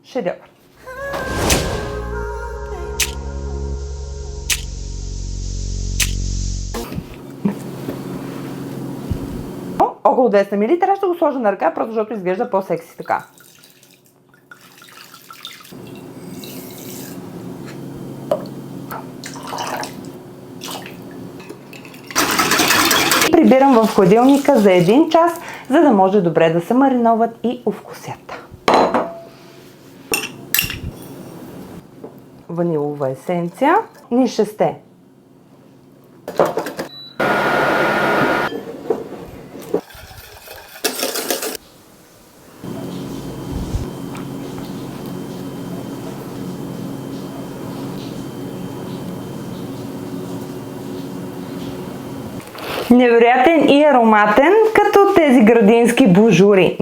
Шедьовър! Около 200 мл ще го сложа на ръка, просто защото изглежда по-секси така. Прибирам в хладилника за 1 час, за да може добре да се мариноват и овкусят. Ванилова есенция, ни 6. Невероятен и ароматен, като тези градински бонжури.